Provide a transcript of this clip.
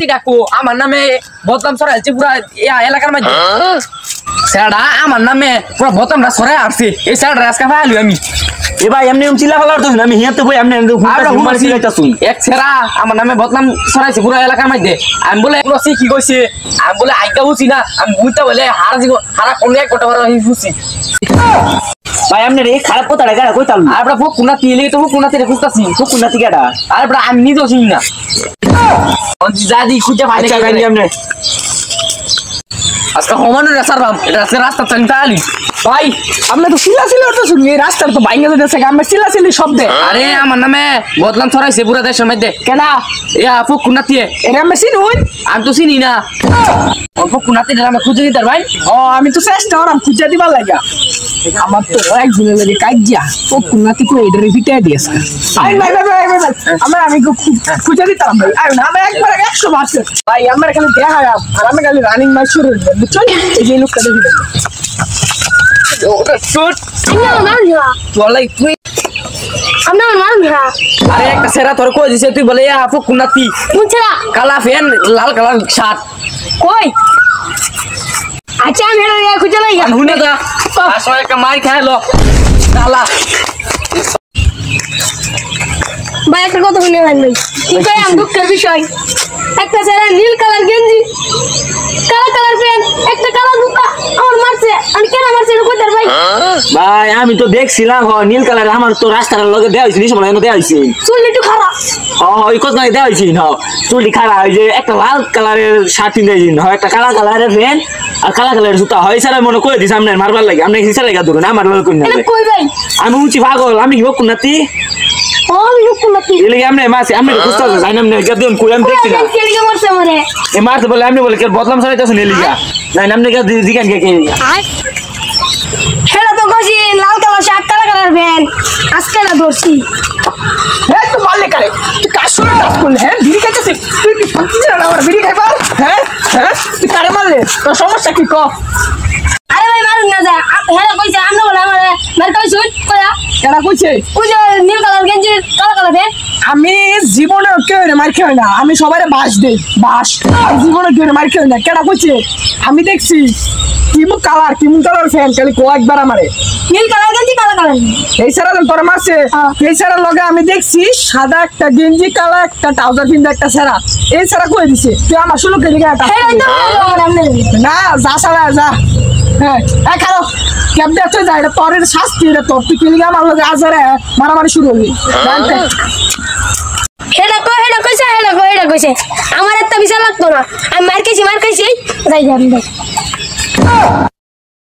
নাতি ডাকো আমার নামে বদনাম ছড়াইছে পুরা এলাকার মধ্যে সেটা আমার নামে পুরা বদনামটা ছড়াই আসছে এই সেটা আজকে ফাইলু আমি এ ভাই এমনি চিল্লা ফালার তো আমি হিয়াতে বই এমনি এক ছেড়া আমার নামে বদনাম ছড়াইছে পুরো এলাকার মধ্যে আমি বলে কি কইছে আমি বলে আইকা বুঝি না আমি বুঝতে বলে হারা কোন এক গোটা বুঝছি ভাই এমনি রে খারাপ কথা রে গাড়া কইতাম আর বড় ফুক কুনা তিলে তো কুনা তিলে খুঁজতাছি তো কোন নাতি গাড়া আর বড় আমি নিজেও চিনি না জাদি খুঁজে পাই না এমনি আজকে হোমানের রাস্তা চাইতে আলি ভাই আমরা তো চিল্লাচিল্লি তো শুনি এই রাস্তার তো ভাঙে যাচ্ছে আমরা চিল্লাচিল্লি শব্দে আরে আমার নামে বদনাম ছড়াইছে পুরো দেশের মধ্যে কেনা ইয়া ফুক কুনাতিয়ে এর আমরা চিনুন আমি তো চিনি না ফুক কুনাতি আমি খুঁজে দিতে ভাই ও আমি তো চেষ্টা করলাম খুঁজে দিবার লাগা আমার তো একজনের লাগে কাজিয়া ও কুনাতি করে এটারে ফিটে দিয়েছে ভাই ভাই ভাই ভাই ভাই আমরা আমি খুঁজে দিতাম ভাই আমি একবার 100% ভাই আমরা খালি দেখা আর আমি খালি রানিং ম্যাচ শুরু করব বুঝছেন এই যে লোকটা দেখি শুট বলাই তুই আরে একটা সেরা তোর কই দিছে তুই বলে আপু কুনাতি মুছরা কালা ফ্যান লাল কালার শার্ট কই আচ্ছা আমি হেরে খুঁজে লই গা হুনে দা আসলে একটা মার খাইলো কালা ভাই একটা কথা শুনে ভাই এটাই আমার দুঃখের বিষয় একটা ছেলে নীল কালার গেঞ্জি কালো কালার প্যান্ট একটা কালো জুতা আমার মারছে আমি কেন মারছে এটা কইতার ভাই ভাই আমি তো দেখছিলাম নীল কালার আমার তো রাস্তার লগে দেয়া হইছে নিশে বলে দেয়া হইছে চুল একটু খারাপ ওই কত নাই দেয়া হইছে না চুলটি খারাপ ওই যে একটা লাল কালারের শার্ট কিনে দিন হয় একটা কালা কালারের প্যান্ট আর কালা কালারের জুতা হয় স্যার মনে কই দিছ আমনে মারবার লাগে আমনে হিসাব লাগা ধরুন আমার লগে কই না এটা কই ভাই আমি উচি পাগল আমি কি বকুন নাতি ও আমি কোন নাকি এলে আমনে মাসি আমনে বুঝতা যাই না আমনে গদিন কই আমি দেখছি না কে লিগে মারছে আমারে এ মারতে বলে আমনে বলে কে বদলাম ছড়াইতাছ নেলিগা না আমনে গদি দিগান কে হেরা তো কইছি লাল কালার শার্ট কালা কালার প্যান্ট আজকে না ধরছি হ্যাঁ তো মারলে কারে তুই কার সঙ্গে টাচ করলে হ্যাঁ বিড়ি খাইতেছিস তুই কি শুনছিস না আমার বিড়ি খাইবার হ্যাঁ হ্যাঁ তুই কারে মারলে তোর সমস্যা কি ক আরে ভাই মারুন না যা হেরা কইছে আমরা বলে আমারে মার কইছ কয়া কেনা কইছে ওই যে নীল কালার গেঞ্জি কালো কালার প্যান্ট আমি জীবনে কেউ মার খেয়ে না আমি সবাই বাস দেই বাস জীবনে কেউ মার খেয়ে না কেনা কইছে আমি দেখছি কিমু কালার ফ্যান খালি কয়েকবার আমারে নীল কালার গেঞ্জি কালো কালার এই সারা তোর মারছে এই সারা লগে আমি দেখছি সাদা একটা গেঞ্জি কালা একটা ট্রাউজার পিন্দা একটা সারা এই সারা কই দিছে তুই আমার শুলো কে দিকে না যা সারা যা হ্যাঁ খারাপ ক্যাব দেখতে যায় এটা তোর শাস্তি এটা তোর তুই কেলিগে আমার লগে আজারে মারামারি শুরু হলি হেডা কইছে আমার একটা বিচার লাগতো না আমি মার খাইছি যাই যাবেন